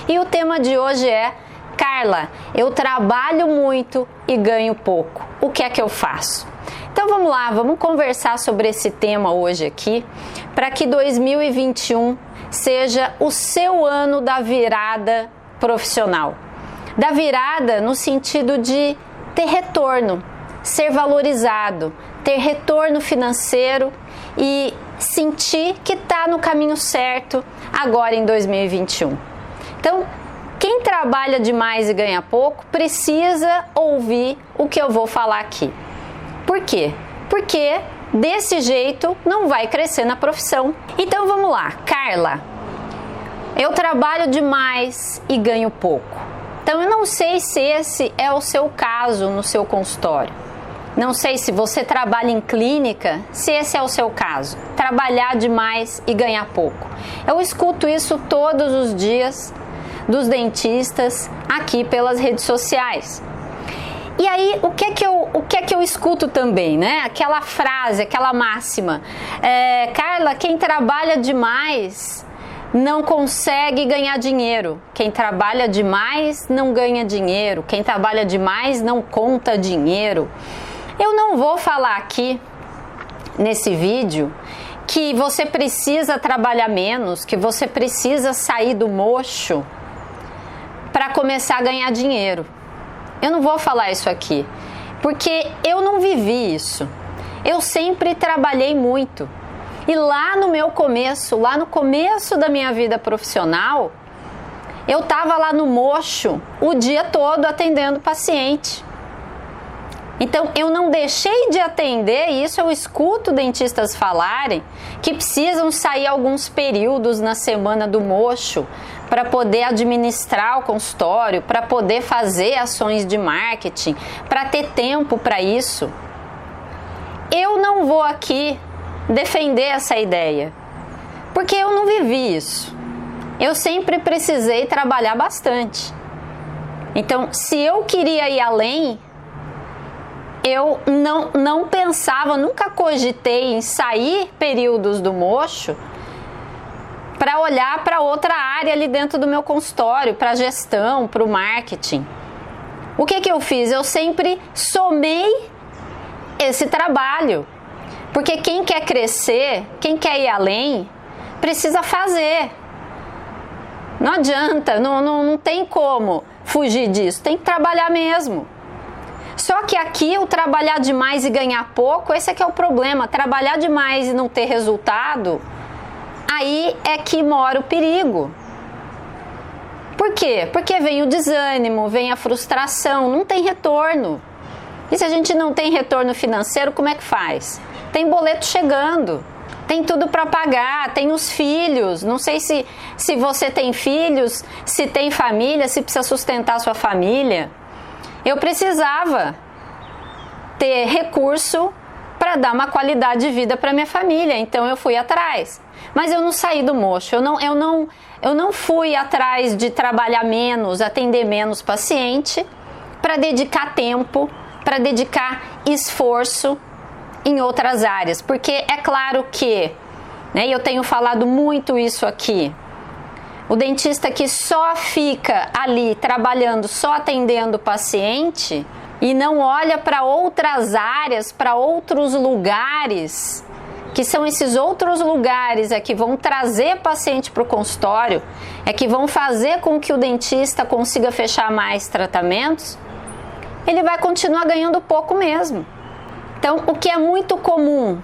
E o tema de hoje é: Carla, eu trabalho muito e ganho pouco. O que é que eu faço? Então vamos lá, vamos conversar sobre esse tema hoje aqui, para que 2021 seja o seu ano da virada profissional. Da virada no sentido de ter retorno, ser valorizado, ter retorno financeiro e sentir que está no caminho certo agora em 2021. Então, quem trabalha demais e ganha pouco precisa ouvir o que eu vou falar aqui. Por quê? Porque desse jeito não vai crescer na profissão. Então vamos lá, Carla, eu trabalho demais e ganho pouco. Então eu não sei se esse é o seu caso no seu consultório. Não sei se você trabalha em clínica, se esse é o seu caso. Trabalhar demais e ganhar pouco. Eu escuto isso todos os dias dos dentistas aqui pelas redes sociais. E aí, o que é que eu escuto também, né? Aquela frase, aquela máxima. Carla, quem trabalha demais não consegue ganhar dinheiro. Quem trabalha demais não ganha dinheiro. Quem trabalha demais não conta dinheiro. Eu não vou falar aqui, nesse vídeo, que você precisa trabalhar menos, que você precisa sair do mocho para começar a ganhar dinheiro. Eu não vou falar isso aqui, porque eu não vivi isso. Eu sempre trabalhei muito. E lá no meu começo, lá no começo da minha vida profissional, eu estava lá no mocho o dia todo atendendo paciente. Então, eu não deixei de atender, e isso eu escuto dentistas falarem, que precisam sair alguns períodos na semana do mocho para poder administrar o consultório, para poder fazer ações de marketing, para ter tempo para isso. Eu não vou aqui defender essa ideia, porque eu não vivi isso. Eu sempre precisei trabalhar bastante. Então, se eu queria ir além, eu não pensava, nunca cogitei em sair períodos do mocho para olhar para outra área ali dentro do meu consultório, para a gestão, para o marketing. O que eu fiz? Eu sempre somei esse trabalho. Porque quem quer crescer, quem quer ir além, precisa fazer. Não adianta, não tem como fugir disso, tem que trabalhar mesmo. Só que aqui o trabalhar demais e ganhar pouco, esse é que é o problema. Trabalhar demais e não ter resultado, aí é que mora o perigo. Por quê? Porque vem o desânimo, vem a frustração, não tem retorno. E se a gente não tem retorno financeiro, como é que faz? Tem boleto chegando, tem tudo para pagar, tem os filhos. Não sei se você tem filhos, se tem família, se precisa sustentar a sua família. Eu precisava ter recurso para dar uma qualidade de vida para minha família, então eu fui atrás. Mas eu não saí do mocho, eu não fui atrás de trabalhar menos, atender menos paciente, para dedicar tempo, para dedicar esforço em outras áreas. Porque é claro que, né, eu tenho falado muito isso aqui, o dentista que só fica ali trabalhando, só atendendo o paciente e não olha para outras áreas, para outros lugares, que são esses outros lugares que vão trazer paciente para o consultório, que vão fazer com que o dentista consiga fechar mais tratamentos, ele vai continuar ganhando pouco mesmo. Então, o que é muito comum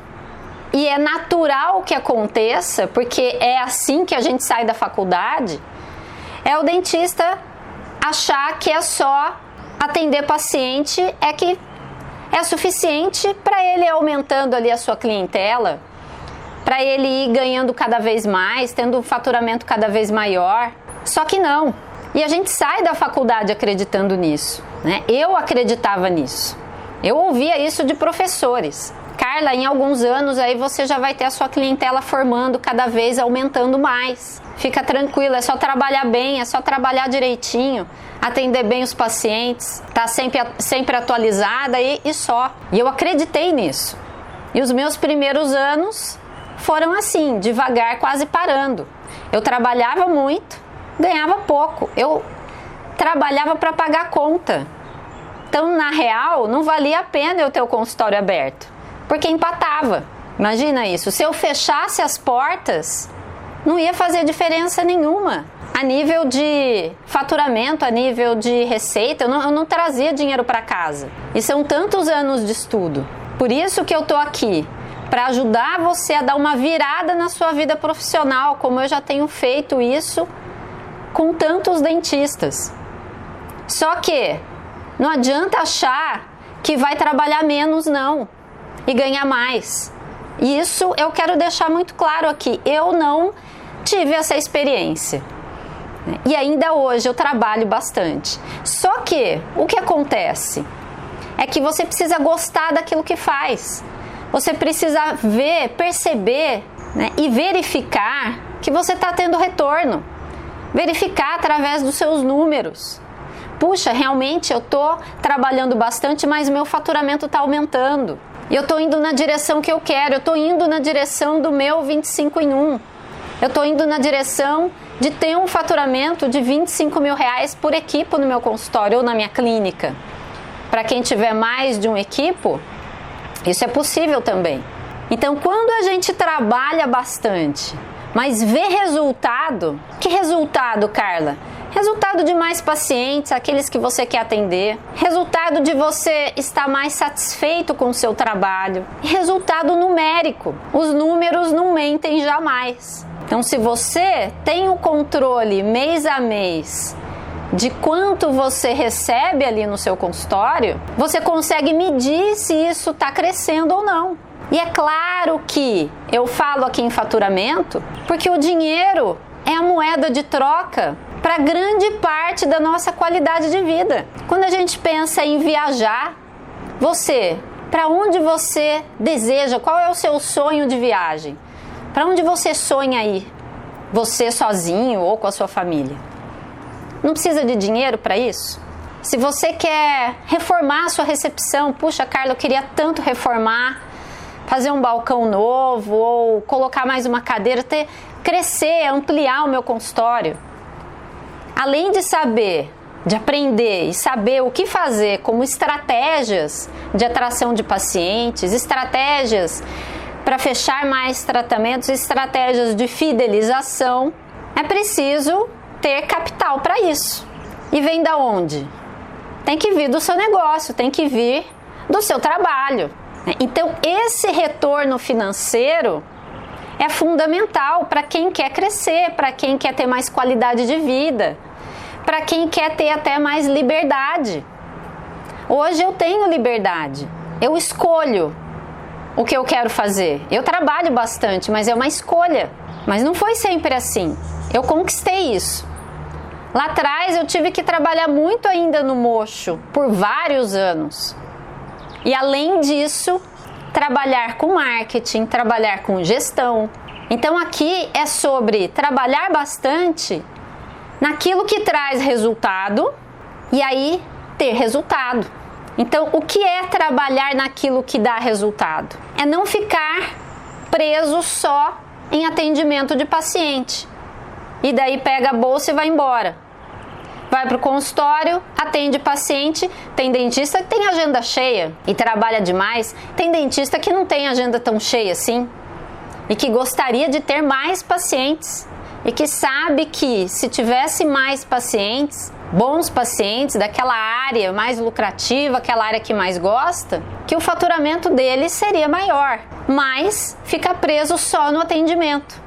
e é natural que aconteça, porque é assim que a gente sai da faculdade, é o dentista achar que é só atender paciente, que é suficiente para ele ir aumentando ali a sua clientela, para ele ir ganhando cada vez mais, tendo um faturamento cada vez maior. Só que não. E a gente sai da faculdade acreditando nisso, né? Eu acreditava nisso. Eu ouvia isso de professores. Carla, em alguns anos aí você já vai ter a sua clientela formando cada vez, aumentando mais. Fica tranquila, é só trabalhar bem, é só trabalhar direitinho, atender bem os pacientes, tá sempre atualizada e só. E eu acreditei nisso. E os meus primeiros anos foram assim, devagar, quase parando. Eu trabalhava muito, ganhava pouco. Eu trabalhava para pagar a conta. Então, na real, não valia a pena eu ter o consultório aberto, porque empatava. Imagina isso, se eu fechasse as portas, não ia fazer diferença nenhuma. A nível de faturamento, a nível de receita, eu não trazia dinheiro para casa. E são tantos anos de estudo. Por isso que eu tô aqui, para ajudar você a dar uma virada na sua vida profissional, como eu já tenho feito isso com tantos dentistas. Só que não adianta achar que vai trabalhar menos, não, e ganhar mais. Isso eu quero deixar muito claro aqui. Eu não tive essa experiência. E ainda hoje eu trabalho bastante. Só que o que acontece é que você precisa gostar daquilo que faz. Você precisa ver, perceber, né, e verificar que você está tendo retorno. Verificar através dos seus números. Puxa, realmente eu estou trabalhando bastante, mas o meu faturamento está aumentando. E eu estou indo na direção que eu quero, eu estou indo na direção do meu 25 em 1. Eu estou indo na direção de ter um faturamento de 25 mil reais por equipo no meu consultório ou na minha clínica. Para quem tiver mais de um equipo, isso é possível também. Então, quando a gente trabalha bastante, mas vê resultado, que resultado, Carla? Resultado de mais pacientes, aqueles que você quer atender. Resultado de você estar mais satisfeito com o seu trabalho. Resultado numérico. Os números não mentem jamais. Então, se você tem o controle mês a mês de quanto você recebe ali no seu consultório, você consegue medir se isso está crescendo ou não. E é claro que eu falo aqui em faturamento, porque o dinheiro é a moeda de troca para grande parte da nossa qualidade de vida. Quando a gente pensa em viajar, para onde você deseja? Qual é o seu sonho de viagem? Para onde você sonha ir? Você sozinho ou com a sua família? Não precisa de dinheiro para isso? Se você quer reformar a sua recepção, puxa, Carla, eu queria tanto reformar, fazer um balcão novo ou colocar mais uma cadeira, crescer, ampliar o meu consultório. Além de saber, de aprender e saber o que fazer como estratégias de atração de pacientes, estratégias para fechar mais tratamentos, estratégias de fidelização, é preciso ter capital para isso. E vem da onde? Tem que vir do seu negócio, tem que vir do seu trabalho. Então, esse retorno financeiro é fundamental para quem quer crescer, para quem quer ter mais qualidade de vida, para quem quer ter até mais liberdade. Hoje eu tenho liberdade, eu escolho o que eu quero fazer. Eu trabalho bastante, mas é uma escolha. Mas não foi sempre assim. Eu conquistei isso. Lá atrás eu tive que trabalhar muito ainda no mocho, por vários anos. E além disso, trabalhar com marketing, trabalhar com gestão. Então aqui é sobre trabalhar bastante naquilo que traz resultado e aí ter resultado. Então, o que é trabalhar naquilo que dá resultado? É não ficar preso só em atendimento de paciente. E daí pega a bolsa e vai embora. Vai para o consultório, atende paciente. Tem dentista que tem agenda cheia e trabalha demais. Tem dentista que não tem agenda tão cheia assim e que gostaria de ter mais pacientes. E que sabe que se tivesse mais pacientes, bons pacientes daquela área mais lucrativa, aquela área que mais gosta, que o faturamento dele seria maior, mas fica preso só no atendimento.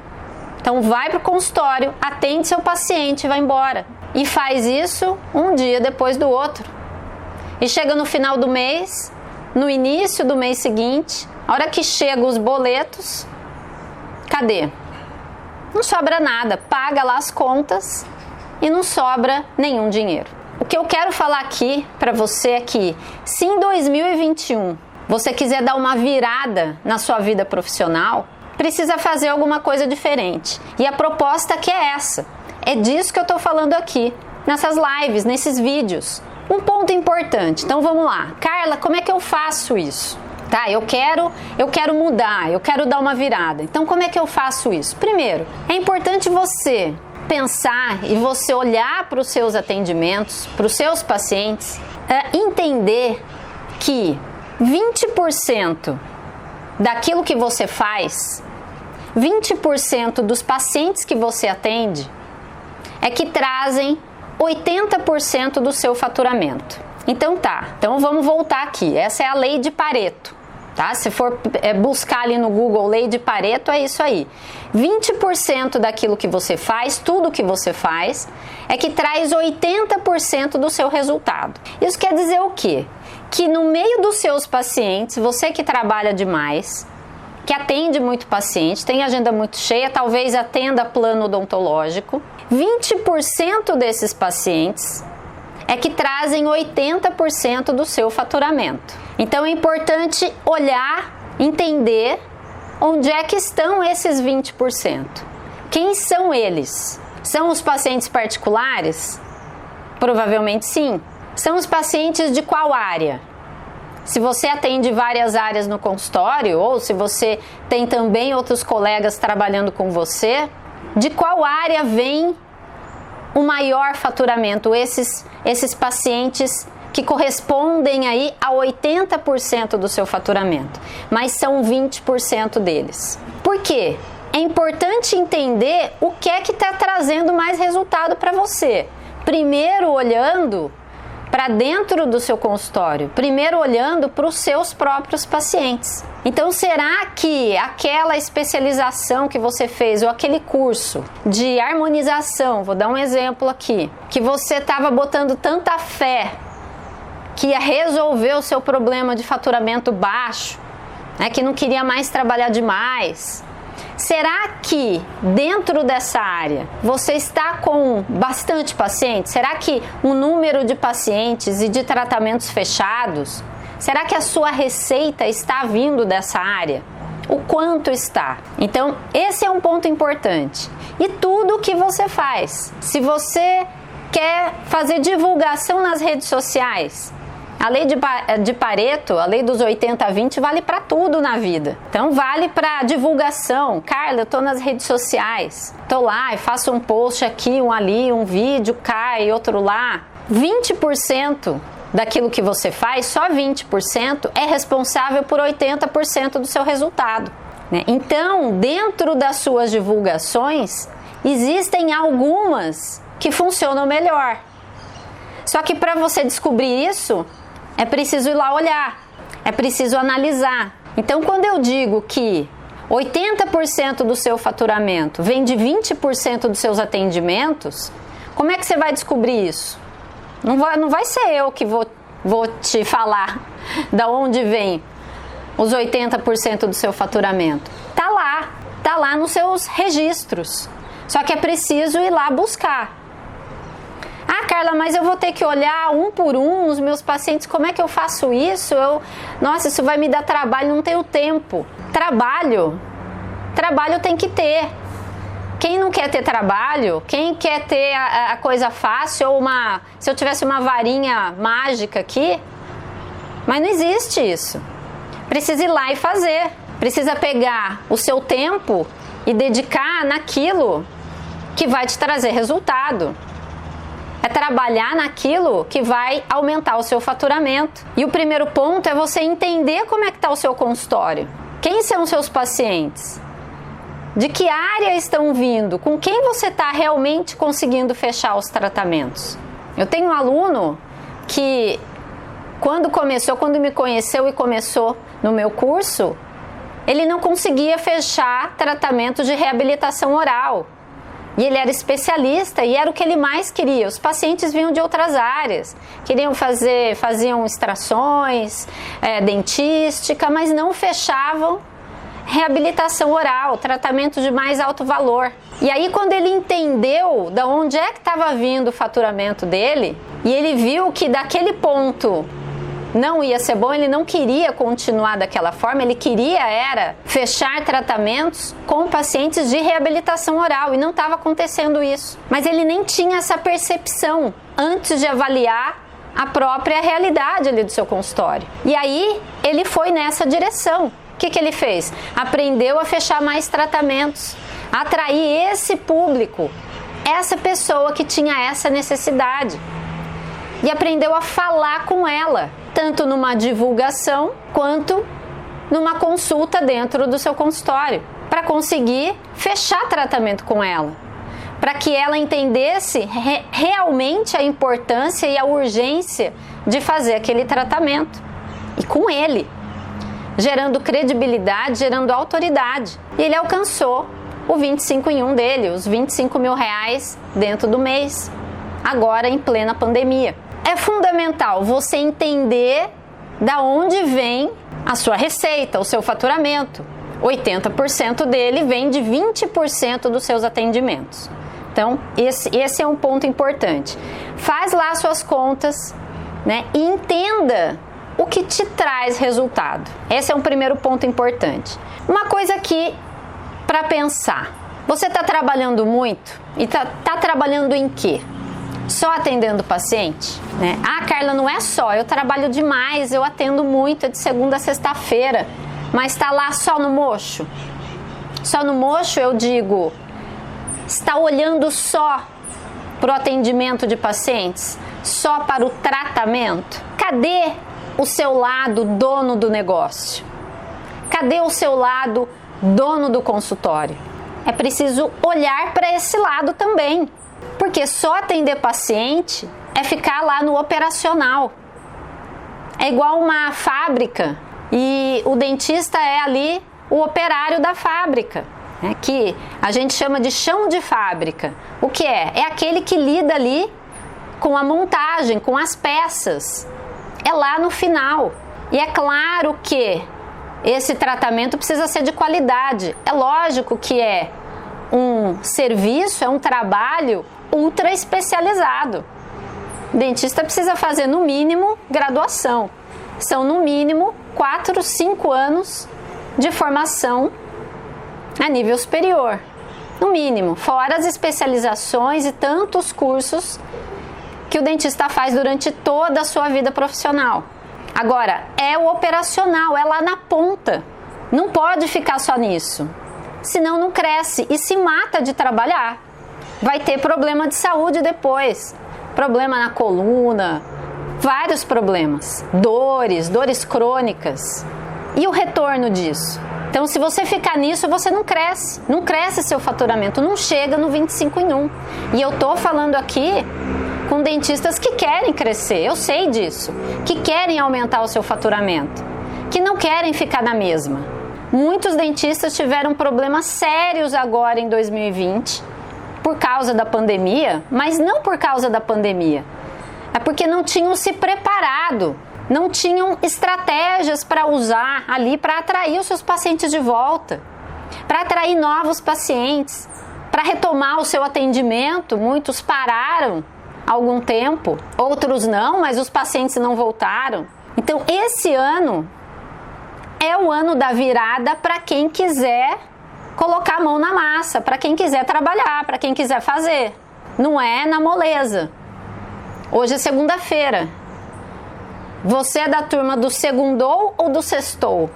Então vai para o consultório, atende seu paciente e vai embora. E faz isso um dia depois do outro. E chega no final do mês, no início do mês seguinte, a hora que chegam os boletos, cadê? Não sobra nada, paga lá as contas e não sobra nenhum dinheiro. O que eu quero falar aqui para você é que se em 2021 você quiser dar uma virada na sua vida profissional, precisa fazer alguma coisa diferente. E a proposta que é essa. É disso que eu estou falando aqui, nessas lives, nesses vídeos. Um ponto importante, então vamos lá. Carla, como é que eu faço isso? Tá, eu quero mudar, eu quero dar uma virada. Então, como é que eu faço isso? Primeiro, é importante você pensar e você olhar para os seus atendimentos, para os seus pacientes, entender que 20% daquilo que você faz, 20% dos pacientes que você atende, é que trazem 80% do seu faturamento. Então então vamos voltar aqui. Essa é a lei de Pareto, tá? Se for buscar ali no Google lei de Pareto, é isso aí. 20% daquilo que você faz, tudo que você faz, é que traz 80% do seu resultado. Isso quer dizer o quê? Que no meio dos seus pacientes, você que trabalha demais, que atende muito paciente, tem agenda muito cheia, talvez atenda plano odontológico, 20% desses pacientes é que trazem 80% do seu faturamento. Então é importante olhar, entender onde é que estão esses 20%. Quem são eles? São os pacientes particulares? Provavelmente sim. São os pacientes de qual área? Se você atende várias áreas no consultório, ou se você tem também outros colegas trabalhando com você, de qual área vem o maior faturamento? Esses pacientes que correspondem aí a 80% do seu faturamento, mas são 20% deles. Por quê? É importante entender o que é que está trazendo mais resultado para você. Primeiro olhando para dentro do seu consultório, primeiro olhando para os seus próprios pacientes. Então, será que aquela especialização que você fez ou aquele curso de harmonização, vou dar um exemplo aqui, que você estava botando tanta fé que ia resolver o seu problema de faturamento baixo, né, que não queria mais trabalhar demais, será que dentro dessa área você está com bastante pacientes? Será que o número de pacientes e de tratamentos fechados, será que a sua receita está vindo dessa área? O quanto está? Então, esse é um ponto importante. E tudo que você faz, se você quer fazer divulgação nas redes sociais, a lei de Pareto, a lei dos 80-20, vale para tudo na vida. Então, vale para divulgação. Carla, eu estou nas redes sociais. Estou lá e faço um post aqui, um ali, um vídeo, cai, outro lá. 20% daquilo que você faz, só 20%, é responsável por 80% do seu resultado, né? Então, dentro das suas divulgações, existem algumas que funcionam melhor. Só que para você descobrir isso, é preciso ir lá olhar, é preciso analisar. Então, quando eu digo que 80% do seu faturamento vem de 20% dos seus atendimentos, como é que você vai descobrir isso? Não vai ser eu que vou te falar da onde vem os 80% do seu faturamento. Tá lá nos seus registros. Só que é preciso ir lá buscar. Ah, Carla, mas eu vou ter que olhar um por um os meus pacientes, como é que eu faço isso? Nossa, isso vai me dar trabalho, não tenho tempo. Trabalho tem que ter. Quem não quer ter trabalho, quem quer ter a coisa fácil, ou se eu tivesse uma varinha mágica aqui, mas não existe isso. Precisa ir lá e fazer. Precisa pegar o seu tempo e dedicar naquilo que vai te trazer resultado. É trabalhar naquilo que vai aumentar o seu faturamento. E o primeiro ponto é você entender como é que está o seu consultório. Quem são os seus pacientes? De que área estão vindo? Com quem você está realmente conseguindo fechar os tratamentos? Eu tenho um aluno que, quando me conheceu e começou no meu curso, ele não conseguia fechar tratamento de reabilitação oral. E ele era especialista e era o que ele mais queria. Os pacientes vinham de outras áreas, faziam extrações, dentística, mas não fechavam reabilitação oral, tratamento de mais alto valor. E aí, quando ele entendeu de onde é que estava vindo o faturamento dele, e ele viu que daquele ponto não ia ser bom, ele não queria continuar daquela forma, ele queria fechar tratamentos com pacientes de reabilitação oral, e não estava acontecendo isso. Mas ele nem tinha essa percepção antes de avaliar a própria realidade ali do seu consultório. E aí ele foi nessa direção. O que ele fez? Aprendeu a fechar mais tratamentos, atrair esse público essa pessoa que tinha essa necessidade e aprendeu a falar com ela, tanto numa divulgação quanto numa consulta dentro do seu consultório, para conseguir fechar tratamento com ela, para que ela entendesse realmente a importância e a urgência de fazer aquele tratamento, e com ele, gerando credibilidade, gerando autoridade. E ele alcançou o 25 em 1 dele, os 25 mil reais dentro do mês, agora em plena pandemia. É fundamental você entender da onde vem a sua receita, o seu faturamento. 80% dele vem de 20% dos seus atendimentos. Então, esse é um ponto importante. Faz lá suas contas, né? E entenda o que te traz resultado. Esse é um primeiro ponto importante. Uma coisa aqui para pensar. Você está trabalhando muito e tá trabalhando em quê? Só atendendo o paciente? Né? Ah, Carla, não é só. Eu trabalho demais, eu atendo muito, é de segunda a sexta-feira. Mas está lá só no mocho? Só no mocho, eu digo, está olhando só para o atendimento de pacientes? Só para o tratamento? Cadê o seu lado dono do negócio? Cadê o seu lado dono do consultório? É preciso olhar para esse lado também, porque só atender paciente é ficar lá no operacional. É igual uma fábrica e o dentista é ali o operário da fábrica, né, que a gente chama de chão de fábrica. O que é? É aquele que lida ali com a montagem, com as peças. É lá no final. E é claro que esse tratamento precisa ser de qualidade. É lógico que é um serviço, é um trabalho ultra especializado. O dentista precisa fazer no mínimo graduação. São no mínimo 4, 5 anos de formação a nível superior. No mínimo, fora as especializações e tantos cursos que o dentista faz durante toda a sua vida profissional. Agora, é o operacional, é lá na ponta. Não pode ficar só nisso. Senão não cresce e se mata de trabalhar. Vai ter problema de saúde depois. Problema na coluna, vários problemas. Dores crônicas. E o retorno disso? Então, se você ficar nisso, você não cresce. Não cresce seu faturamento, não chega no 25 em 1. E eu tô falando aqui com dentistas que querem crescer, eu sei disso, que querem aumentar o seu faturamento, que não querem ficar na mesma. Muitos dentistas tiveram problemas sérios agora em 2020 por causa da pandemia, mas não por causa da pandemia. É porque não tinham se preparado, não tinham estratégias para usar ali para atrair os seus pacientes de volta, para atrair novos pacientes, para retomar o seu atendimento. Muitos pararam algum tempo, outros não, mas os pacientes não voltaram. Então esse ano é o ano da virada para quem quiser colocar a mão na massa, para quem quiser trabalhar, para quem quiser fazer. Não é na moleza. Hoje é segunda-feira. Você é da turma do segundou ou do sextou?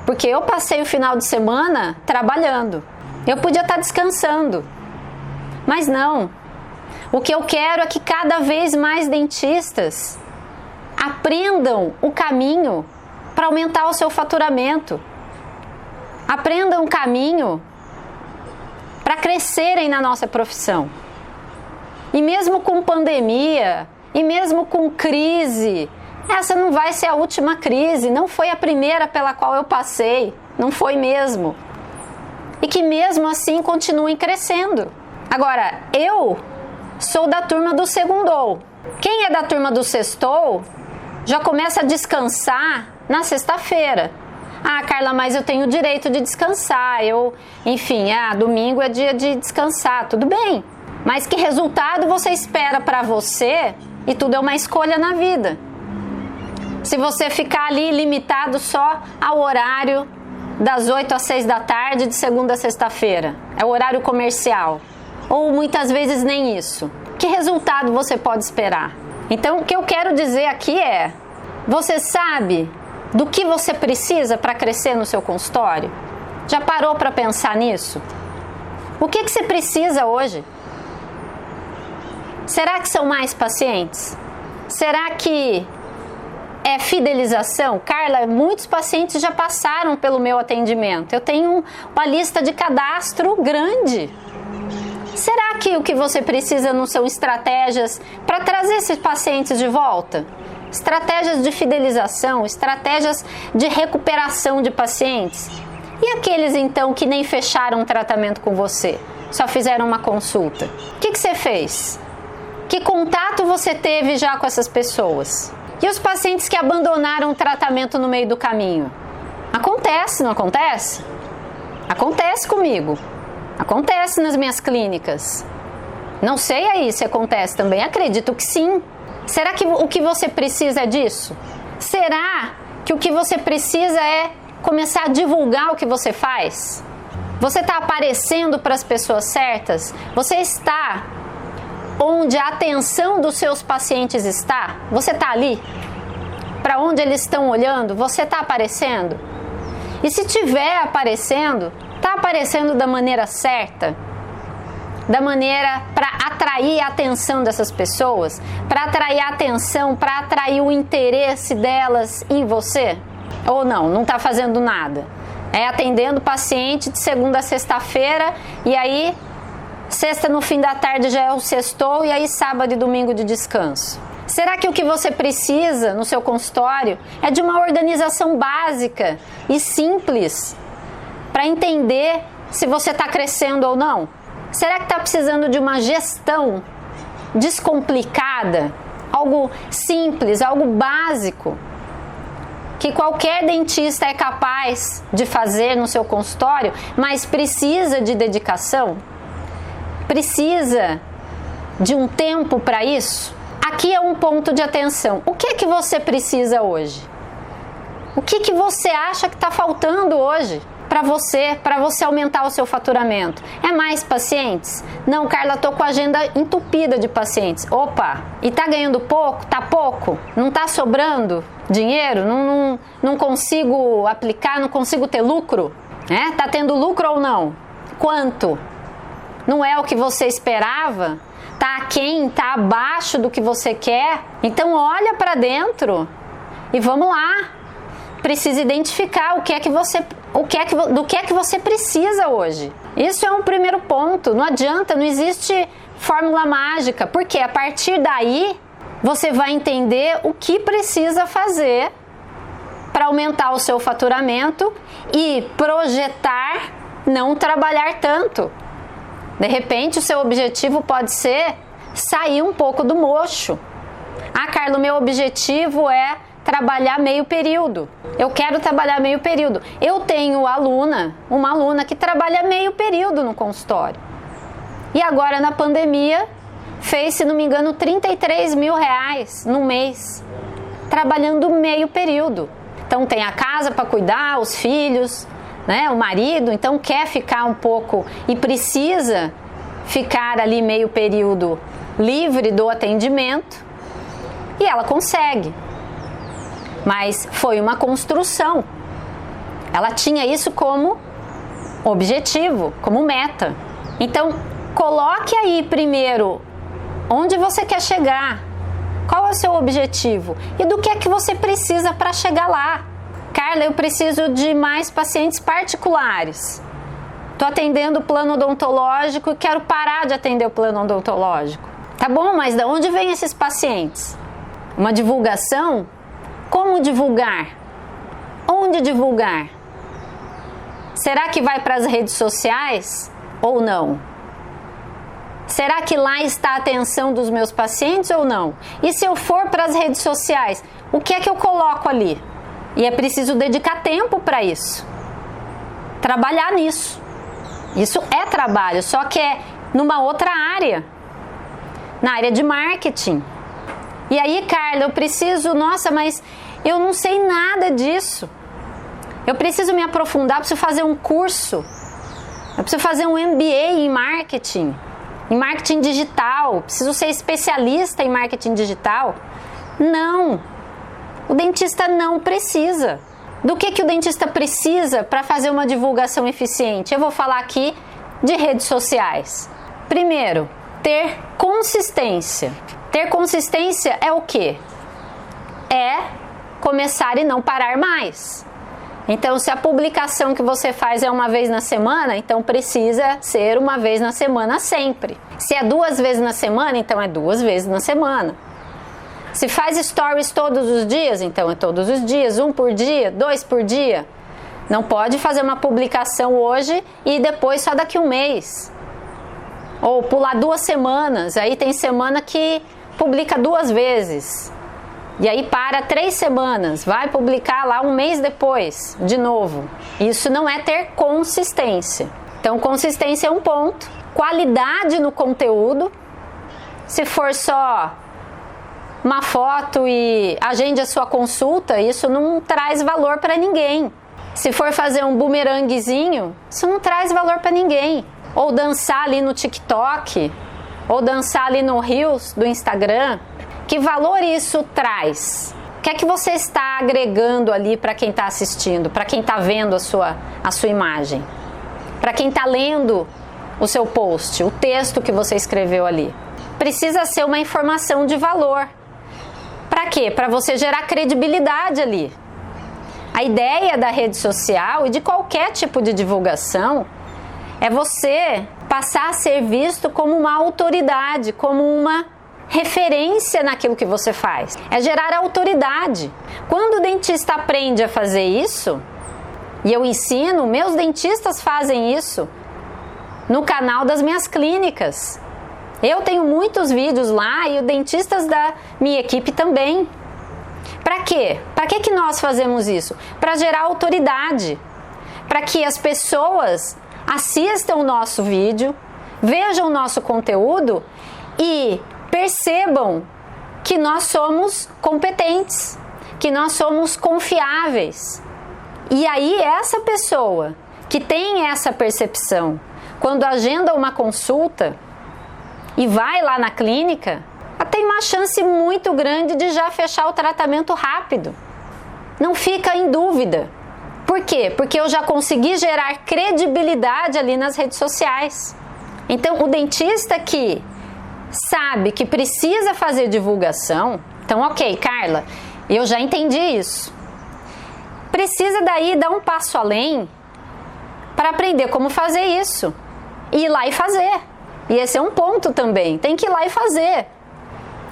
Porque eu passei o final de semana trabalhando. Eu podia estar descansando, mas não. O que eu quero é que cada vez mais dentistas aprendam o caminho para aumentar o seu faturamento. Aprendam o caminho para crescerem na nossa profissão. E mesmo com pandemia, e mesmo com crise, essa não vai ser a última crise, não foi a primeira pela qual eu passei, não foi mesmo. E que mesmo assim continuem crescendo. Agora, eu sou da turma do segundou. Quem é da turma do sextou já começa a descansar na sexta-feira. Ah, Carla, mas eu tenho o direito de descansar. Domingo é dia de descansar. Tudo bem. Mas que resultado você espera para você? E tudo é uma escolha na vida. Se você ficar ali limitado só ao horário das 8 às 6 da tarde de segunda a sexta-feira, é o horário comercial. Ou muitas vezes nem isso. Que resultado você pode esperar? Então, o que eu quero dizer aqui é: você sabe do que você precisa para crescer no seu consultório? Já parou para pensar nisso? O que você precisa hoje? Será que são mais pacientes? Será que é fidelização? Carla, muitos pacientes já passaram pelo meu atendimento. Eu tenho uma lista de cadastro grande. Será que o que você precisa não são estratégias para trazer esses pacientes de volta? Estratégias de fidelização, estratégias de recuperação de pacientes? E aqueles então que nem fecharam um tratamento com você, só fizeram uma consulta? O que você fez? Que contato você teve já com essas pessoas? E os pacientes que abandonaram o tratamento no meio do caminho? Acontece, não acontece? Acontece comigo. Acontece nas minhas clínicas. Não sei aí se acontece também. Acredito que sim. Será que o que você precisa é disso? Será que o que você precisa é começar a divulgar o que você faz? Você está aparecendo para as pessoas certas? Você está onde a atenção dos seus pacientes está? Você está ali? Para onde eles estão olhando? Você está aparecendo? E se estiver aparecendo, está aparecendo da maneira certa? Da maneira para atrair a atenção dessas pessoas? Para atrair a atenção, para atrair o interesse delas em você? Ou não está fazendo nada? É atendendo o paciente de segunda a sexta-feira e aí sexta no fim da tarde já é o sextou e aí sábado e domingo de descanso. Será que o que você precisa no seu consultório é de uma organização básica e simples para entender se você está crescendo ou não? Será que está precisando de uma gestão descomplicada, algo simples, algo básico, que qualquer dentista é capaz de fazer no seu consultório, mas precisa de dedicação? Precisa de um tempo para isso? Aqui é um ponto de atenção. O que é que você precisa hoje? O que você acha que está faltando hoje para você aumentar o seu faturamento? É mais pacientes? Não, Carla, estou com a agenda entupida de pacientes. Opa, e está ganhando pouco? Está pouco? Não está sobrando dinheiro? Não consigo aplicar? Não consigo ter lucro? Está tendo lucro ou não? Quanto? Não é o que você esperava? Está aquém? Está abaixo do que você quer? Então olha para dentro e vamos lá. Precisa identificar do que é que você precisa hoje. Isso é um primeiro ponto. Não adianta, não existe fórmula mágica, porque a partir daí você vai entender o que precisa fazer para aumentar o seu faturamento e projetar não trabalhar tanto. De repente, o seu objetivo pode ser sair um pouco do mocho. Ah, Carla, o meu objetivo é trabalhar meio período. Eu quero trabalhar meio período. Eu tenho uma aluna que trabalha meio período no consultório. E agora na pandemia fez, se não me engano, R$33 mil no mês, trabalhando meio período. Então tem a casa para cuidar, os filhos, né, o marido, então quer ficar um pouco e precisa ficar ali meio período livre do atendimento e ela consegue. Mas foi uma construção. Ela tinha isso como objetivo, como meta. Então, coloque aí primeiro onde você quer chegar, qual é o seu objetivo e do que é que você precisa para chegar lá. Carla, eu preciso de mais pacientes particulares. Estou atendendo o plano odontológico e quero parar de atender o plano odontológico. Tá bom, mas de onde vêm esses pacientes? Uma divulgação? Como divulgar? Onde divulgar? Será que vai para as redes sociais ou não? Será que lá está a atenção dos meus pacientes ou não? E se eu for para as redes sociais, o que é que eu coloco ali? E é preciso dedicar tempo para isso. Trabalhar nisso. Isso é trabalho, só que é numa outra área. Na área de marketing. E aí, Carla, eu preciso... Nossa, mas eu não sei nada disso. Eu preciso me aprofundar, preciso fazer um curso. Eu preciso fazer um MBA em marketing digital. Preciso ser especialista em marketing digital. Não. O dentista não precisa. Do que o dentista precisa para fazer uma divulgação eficiente? Eu vou falar aqui de redes sociais. Primeiro, ter consistência. Ter consistência é o quê? É começar e não parar mais. Então, se a publicação que você faz é uma vez na semana, então precisa ser uma vez na semana sempre. Se é 2 vezes na semana, então é 2 vezes na semana. Se faz stories todos os dias, então é todos os dias, 1 por dia, 2 por dia. Não pode fazer uma publicação hoje e depois só daqui 1 mês. Ou pular 2 semanas, aí tem semana que publica 2 vezes. E aí para 3 semanas, vai publicar lá 1 mês depois, de novo. Isso não é ter consistência. Então, consistência é um ponto. Qualidade no conteúdo. Se for só uma foto e agende a sua consulta, isso não traz valor para ninguém. Se for fazer um bumeranguezinho, isso não traz valor para ninguém. Ou dançar ali no TikTok, ou dançar ali no Reels do Instagram. Que valor isso traz? O que é que você está agregando ali para quem está assistindo, para quem está vendo a sua imagem? Para quem está lendo o seu post, o texto que você escreveu ali? Precisa ser uma informação de valor. Para quê? Para você gerar credibilidade ali. A ideia da rede social e de qualquer tipo de divulgação é você passar a ser visto como uma autoridade, como uma referência naquilo que você faz. É gerar autoridade. Quando o dentista aprende a fazer isso, e eu ensino, meus dentistas fazem isso no canal das minhas clínicas. Eu tenho muitos vídeos lá e os dentistas da minha equipe também. Para quê? Para que nós fazemos isso? Para gerar autoridade. Para que as pessoas assistam o nosso vídeo, vejam o nosso conteúdo e percebam que nós somos competentes, que nós somos confiáveis. E aí essa pessoa que tem essa percepção, quando agenda uma consulta e vai lá na clínica, ela tem uma chance muito grande de já fechar o tratamento rápido. Não fica em dúvida. Por quê? Porque eu já consegui gerar credibilidade ali nas redes sociais. Então, o dentista que sabe que precisa fazer divulgação, então, ok, Carla, eu já entendi isso. Precisa daí dar um passo além para aprender como fazer isso. E ir lá e fazer. E esse é um ponto também, tem que ir lá e fazer.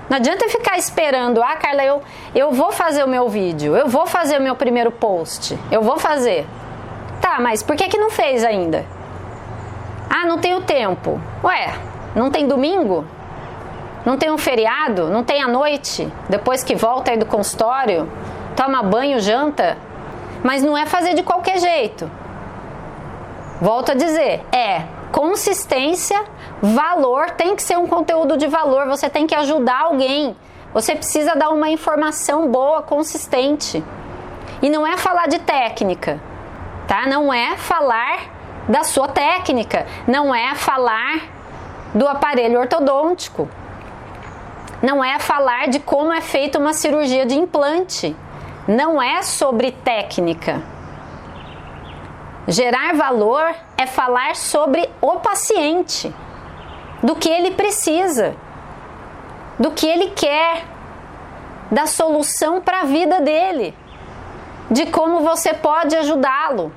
Não adianta ficar esperando, Carla, eu vou fazer o meu vídeo, eu vou fazer o meu primeiro post, eu vou fazer. Tá, mas por que não fez ainda? Não tenho tempo. Ué, não tem domingo? Não tem um feriado? Não tem a noite? Depois que volta aí do consultório, toma banho, janta? Mas não é fazer de qualquer jeito. Volto a dizer, consistência, valor, tem que ser um conteúdo de valor, você tem que ajudar alguém, você precisa dar uma informação boa, consistente. E não é falar de técnica, tá? Não é falar da sua técnica, não é falar do aparelho ortodôntico, não é falar de como é feita uma cirurgia de implante, não é sobre técnica. Gerar valor é falar sobre o paciente, do que ele precisa, do que ele quer, da solução para a vida dele, de como você pode ajudá-lo.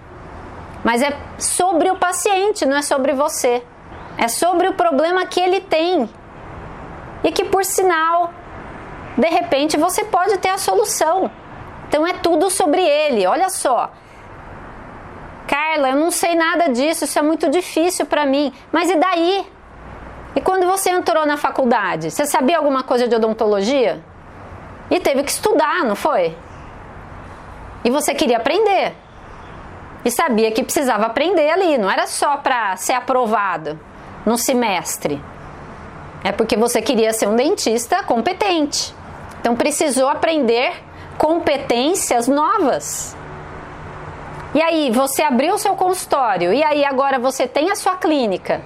Mas é sobre o paciente, não é sobre você. É sobre o problema que ele tem e que, por sinal, de repente você pode ter a solução. Então é tudo sobre ele. Olha só. Carla, eu não sei nada disso, isso é muito difícil para mim. Mas e daí? E quando você entrou na faculdade, você sabia alguma coisa de odontologia? E teve que estudar, não foi? E você queria aprender. E sabia que precisava aprender ali, não era só para ser aprovado no semestre. É porque você queria ser um dentista competente. Então precisou aprender competências novas. E aí, você abriu o seu consultório, e aí agora você tem a sua clínica,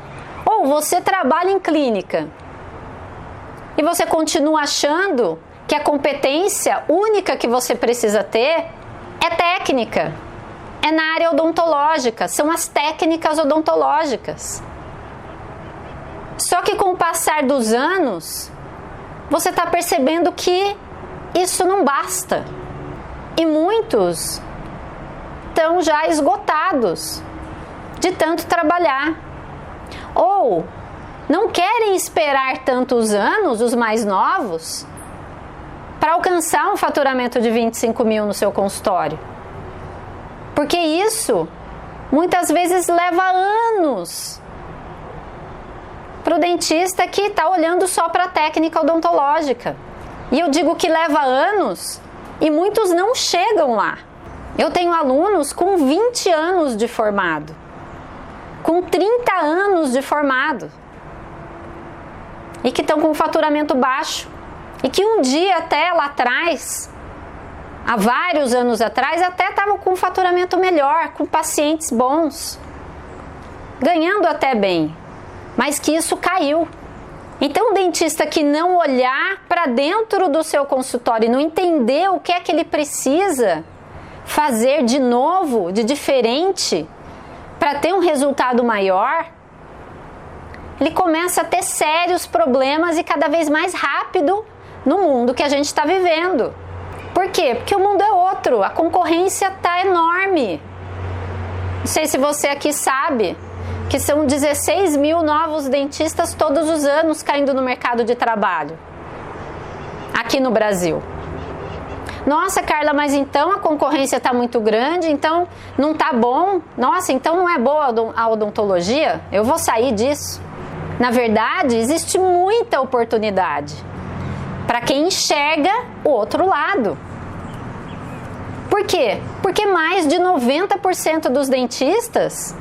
ou você trabalha em clínica, e você continua achando que a competência única que você precisa ter é técnica, é na área odontológica, são as técnicas odontológicas. Só que com o passar dos anos, você está percebendo que isso não basta. E muitos estão já esgotados de tanto trabalhar. Ou não querem esperar tantos anos, os mais novos, para alcançar um faturamento de 25 mil no seu consultório. Porque isso, muitas vezes, leva anos para o dentista que está olhando só para a técnica odontológica. E eu digo que leva anos e muitos não chegam lá. Eu tenho alunos com 20 anos de formado, com 30 anos de formado, e que estão com faturamento baixo. E que um dia até lá atrás, há vários anos atrás, até estavam com faturamento melhor, com pacientes bons, ganhando até bem, mas que isso caiu. Então, o dentista que não olhar para dentro do seu consultório e não entender o que é que ele precisa fazer de novo, de diferente, para ter um resultado maior, ele começa a ter sérios problemas e cada vez mais rápido no mundo que a gente está vivendo. Por quê? Porque o mundo é outro, a concorrência está enorme. Não sei se você aqui sabe que são 16 mil novos dentistas todos os anos caindo no mercado de trabalho, aqui no Brasil. Nossa, Carla, mas então a concorrência está muito grande, então não está bom? Nossa, então não é boa a odontologia? Eu vou sair disso. Na verdade, existe muita oportunidade para quem enxerga o outro lado. Por quê? Porque mais de 90% dos dentistas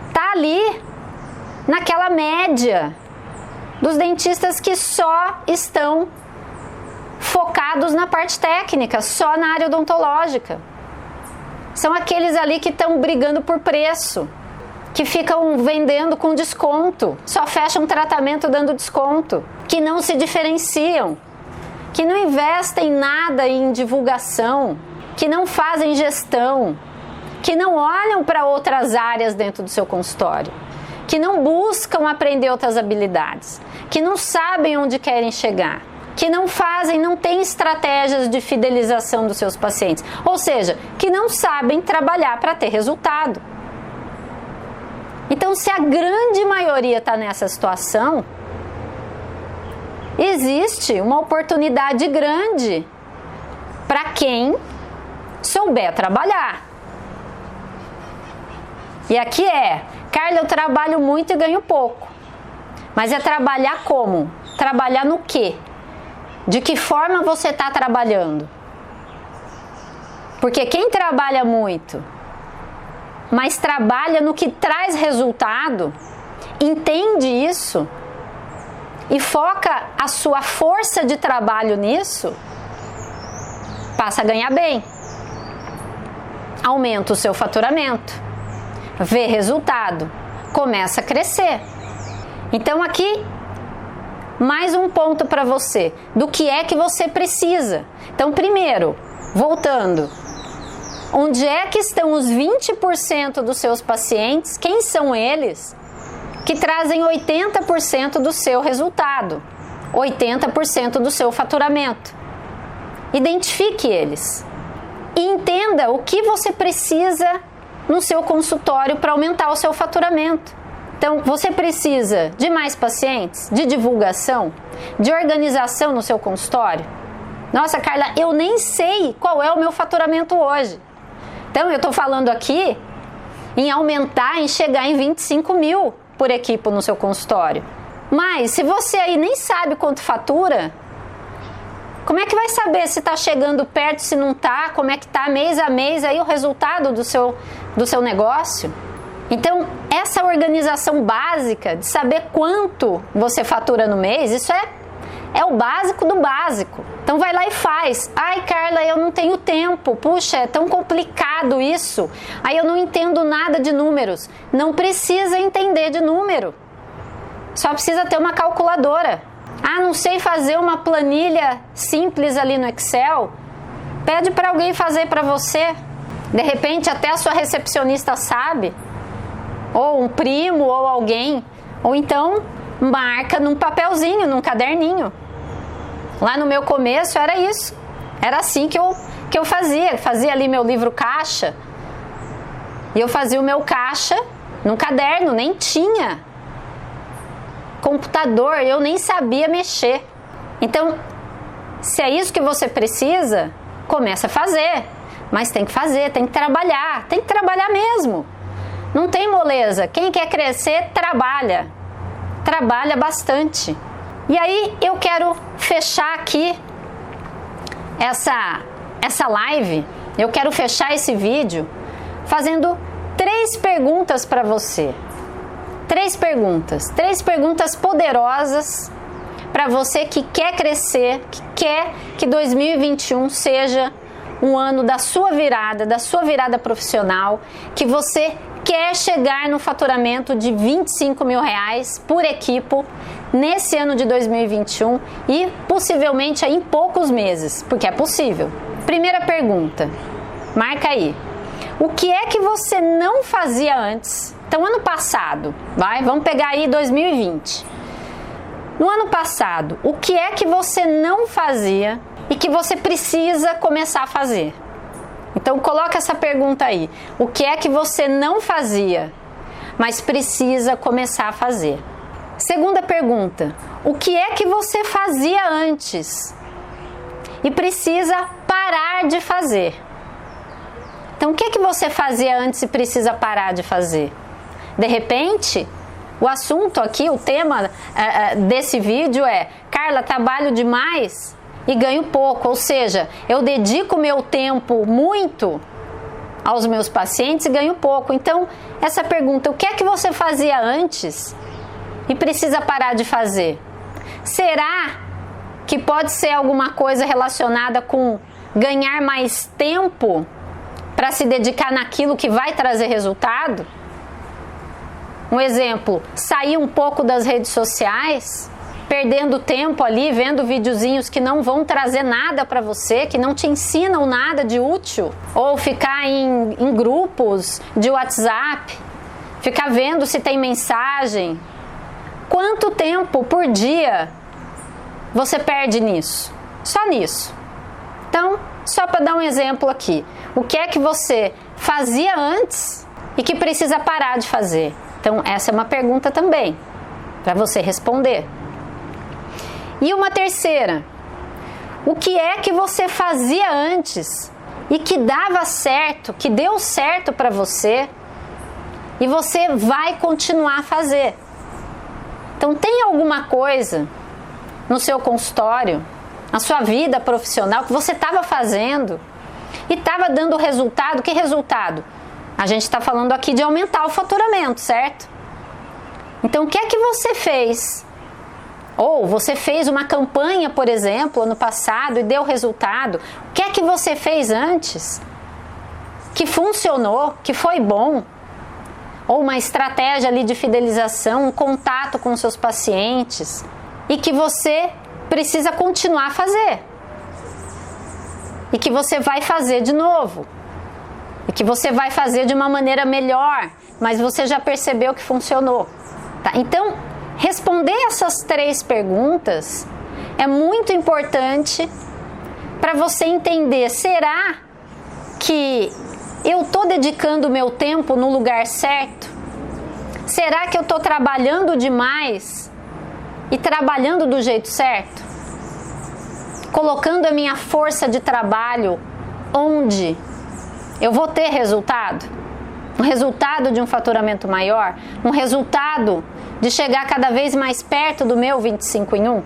está ali naquela média dos dentistas que só estão focados na parte técnica, só na área odontológica. São aqueles ali que estão brigando por preço, que ficam vendendo com desconto, só fecham tratamento dando desconto, que não se diferenciam, que não investem nada em divulgação, que não fazem gestão, que não olham para outras áreas dentro do seu consultório, que não buscam aprender outras habilidades, que não sabem onde querem chegar, que não têm estratégias de fidelização dos seus pacientes, ou seja, que não sabem trabalhar para ter resultado. Então, se a grande maioria está nessa situação, existe uma oportunidade grande para quem souber trabalhar. E aqui Carla, eu trabalho muito e ganho pouco. Mas é trabalhar como? Trabalhar no quê? De que forma você está trabalhando? Porque quem trabalha muito, mas trabalha no que traz resultado, entende isso e foca a sua força de trabalho nisso, passa a ganhar bem, aumenta o seu faturamento, vê resultado, começa a crescer. Então aqui, mais um ponto para você, do que é que você precisa. Então primeiro, voltando, onde é que estão os 20% dos seus pacientes? Quem são eles que trazem 80% do seu resultado, 80% do seu faturamento? Identifique eles e entenda o que você precisa no seu consultório para aumentar o seu faturamento. Então, você precisa de mais pacientes, de divulgação, de organização no seu consultório? Nossa, Carla, eu nem sei qual é o meu faturamento hoje. Então, eu estou falando aqui em aumentar, em chegar em 25 mil por equipe no seu consultório. Mas, se você aí nem sabe quanto fatura, como é que vai saber se está chegando perto, se não está, como é que está mês a mês aí o resultado do seu negócio? Então, essa organização básica de saber quanto você fatura no mês, isso é o básico do básico. Então vai lá e faz. Ai, Carla, eu não tenho tempo. Puxa, é tão complicado isso. Aí eu não entendo nada de números. Não precisa entender de número. Só precisa ter uma calculadora. Ah, não sei fazer uma planilha simples ali no Excel? Pede para alguém fazer para você. De repente até a sua recepcionista sabe. Ou um primo, ou alguém. Ou então marca num papelzinho, num caderninho. Lá no meu começo era isso. Era assim que eu fazia. Eu fazia ali meu livro caixa. E eu fazia o meu caixa num caderno, nem tinha computador, eu nem sabia mexer. Então, se é isso que você precisa, começa a fazer. Mas tem que fazer, tem que trabalhar mesmo. Não tem moleza. Quem quer crescer, trabalha. Trabalha bastante. E aí eu quero fechar aqui essa live, eu quero fechar esse vídeo fazendo 3 perguntas para você. 3 perguntas poderosas para você que quer crescer, que quer que 2021 seja um ano da sua virada profissional, que você quer chegar no faturamento de R$25 mil por equipe nesse ano de 2021 e possivelmente em poucos meses, porque é possível. Primeira pergunta, marca aí. O que é que você não fazia antes? Então, ano passado, vamos pegar aí 2020. No ano passado, o que é que você não fazia e que você precisa começar a fazer? Então, coloca essa pergunta aí. O que é que você não fazia, mas precisa começar a fazer? Segunda pergunta. O que é que você fazia antes e precisa parar de fazer? Então, o que é que você fazia antes e precisa parar de fazer? De repente, o assunto aqui, o tema desse vídeo é: Carla, trabalho demais e ganho pouco. Ou seja, eu dedico meu tempo muito aos meus pacientes e ganho pouco. Então, essa pergunta, o que é que você fazia antes e precisa parar de fazer? Será que pode ser alguma coisa relacionada com ganhar mais tempo para se dedicar naquilo que vai trazer resultado? Um exemplo, sair um pouco das redes sociais, perdendo tempo ali, vendo videozinhos que não vão trazer nada para você, que não te ensinam nada de útil, ou ficar em grupos de WhatsApp, ficar vendo se tem mensagem. Quanto tempo por dia você perde nisso? Só nisso. Então, só para dar um exemplo aqui, o que é que você fazia antes e que precisa parar de fazer? Então, essa é uma pergunta também para você responder. E uma terceira, o que é que você fazia antes e que dava certo, que deu certo para você e você vai continuar a fazer? Então, tem alguma coisa no seu consultório, na sua vida profissional que você estava fazendo e estava dando resultado? Que resultado? A gente está falando aqui de aumentar o faturamento, certo? Então, o que é que você fez? Ou você fez uma campanha, por exemplo, ano passado e deu resultado. O que é que você fez antes que funcionou, que foi bom? Ou uma estratégia ali de fidelização, um contato com seus pacientes e que você precisa continuar a fazer. E que você vai fazer de novo. E que você vai fazer de uma maneira melhor, mas você já percebeu que funcionou. Tá? Então, responder essas 3 perguntas é muito importante para você entender: será que eu estou dedicando o meu tempo no lugar certo? Será que eu estou trabalhando demais e trabalhando do jeito certo? Colocando a minha força de trabalho onde eu vou ter resultado? Um resultado de um faturamento maior? Um resultado de chegar cada vez mais perto do meu 25 em 1?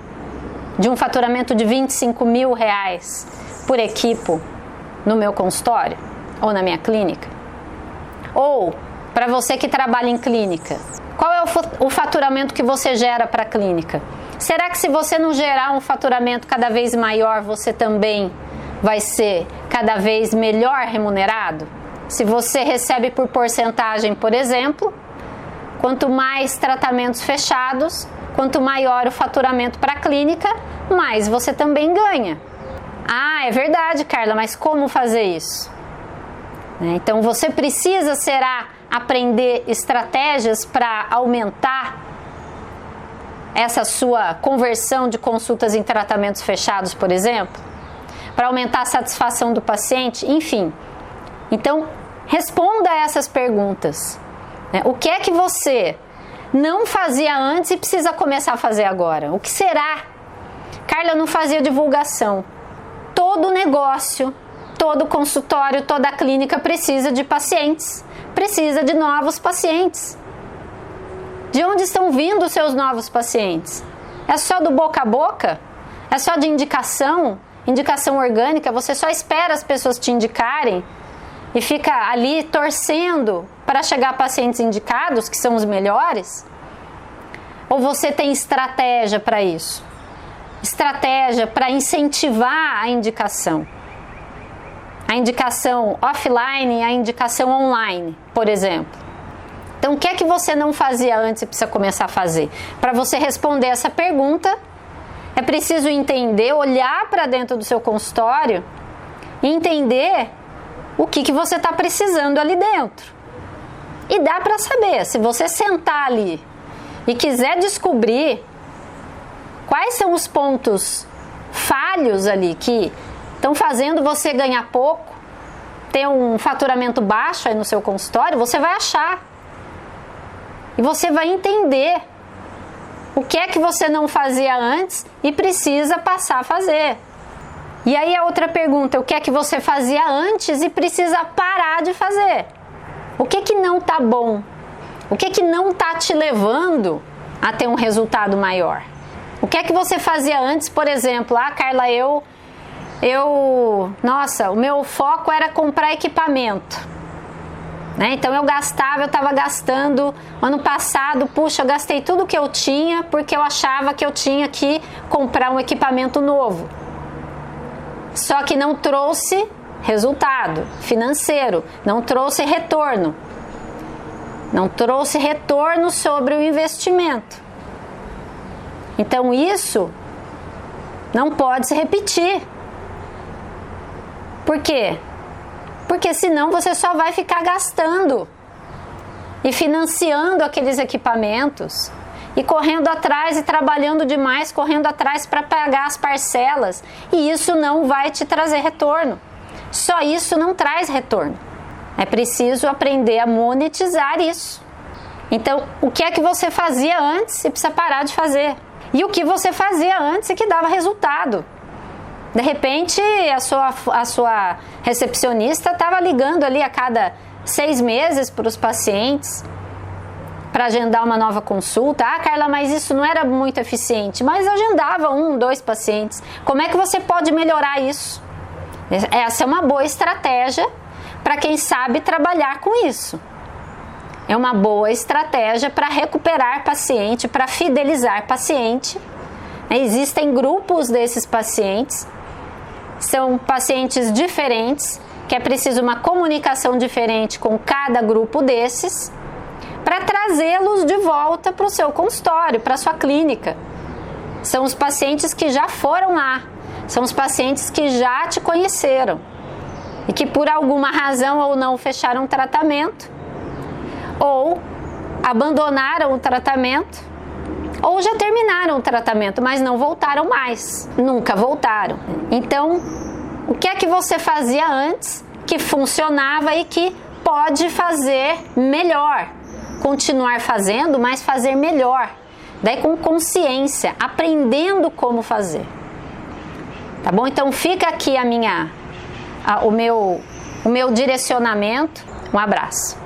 De um faturamento de R$25 mil por equipe no meu consultório ou na minha clínica? Ou, para você que trabalha em clínica, qual é o faturamento que você gera para a clínica? Será que se você não gerar um faturamento cada vez maior, você também vai ser cada vez melhor remunerado? Se você recebe por porcentagem, por exemplo, quanto mais tratamentos fechados, quanto maior o faturamento para a clínica, mais você também ganha. Ah, é verdade, Carla, mas como fazer isso? Então você precisa, será, aprender estratégias para aumentar essa sua conversão de consultas em tratamentos fechados, por exemplo? Para aumentar a satisfação do paciente? Enfim. Então, responda a essas perguntas. O que é que você não fazia antes e precisa começar a fazer agora? O que será? Carla, não fazia divulgação. Todo negócio, todo consultório, toda clínica precisa de pacientes. Precisa de novos pacientes. De onde estão vindo os seus novos pacientes? É só do boca a boca? É só de indicação? Indicação orgânica? Você só espera as pessoas te indicarem e fica ali torcendo para chegar pacientes indicados, que são os melhores? Ou você tem estratégia para isso? Estratégia para incentivar a indicação. A indicação offline e a indicação online, por exemplo. Então, o que é que você não fazia antes e precisa começar a fazer? Para você responder essa pergunta, é preciso entender, olhar para dentro do seu consultório e entender o que você está precisando ali dentro. E dá para saber, se você sentar ali e quiser descobrir quais são os pontos falhos ali que estão fazendo você ganhar pouco, ter um faturamento baixo aí no seu consultório, você vai achar. E você vai entender o que é que você não fazia antes e precisa passar a fazer. E aí a outra pergunta, o que é que você fazia antes e precisa parar de fazer? O que que não tá bom? O que que não tá te levando a ter um resultado maior? O que é que você fazia antes, por exemplo? Ah, Carla, nossa, o meu foco era comprar equipamento. Então eu estava gastando, ano passado, puxa, eu gastei tudo que eu tinha porque eu achava que eu tinha que comprar um equipamento novo. Só que não trouxe resultado financeiro, não trouxe retorno. Não trouxe retorno sobre o investimento. Então isso não pode se repetir. Por quê? Porque senão você só vai ficar gastando e financiando aqueles equipamentos e correndo atrás e trabalhando demais, correndo atrás para pagar as parcelas, e isso não vai te trazer retorno. Só isso não traz retorno. É preciso aprender a monetizar isso. Então, o que é que você fazia antes e precisa parar de fazer? E o que você fazia antes e que dava resultado? De repente, a sua recepcionista estava ligando ali a cada 6 meses para os pacientes para agendar uma nova consulta. Ah, Carla, mas isso não era muito eficiente. Mas agendava 1, 2 pacientes. Como é que você pode melhorar isso? Essa é uma boa estratégia para quem sabe trabalhar com isso. É uma boa estratégia para recuperar paciente, para fidelizar paciente. Existem grupos desses pacientes. São pacientes diferentes, que é preciso uma comunicação diferente com cada grupo desses, para trazê-los de volta para o seu consultório, para a sua clínica. São os pacientes que já foram lá, são os pacientes que já te conheceram e que por alguma razão ou não fecharam o tratamento, ou abandonaram o tratamento, ou já terminaram o tratamento, mas não voltaram mais, nunca voltaram. Então, o que é que você fazia antes que funcionava e que pode fazer melhor? Continuar fazendo, mas fazer melhor. Daí com consciência, aprendendo como fazer. Tá bom? Então fica aqui o meu direcionamento. Um abraço.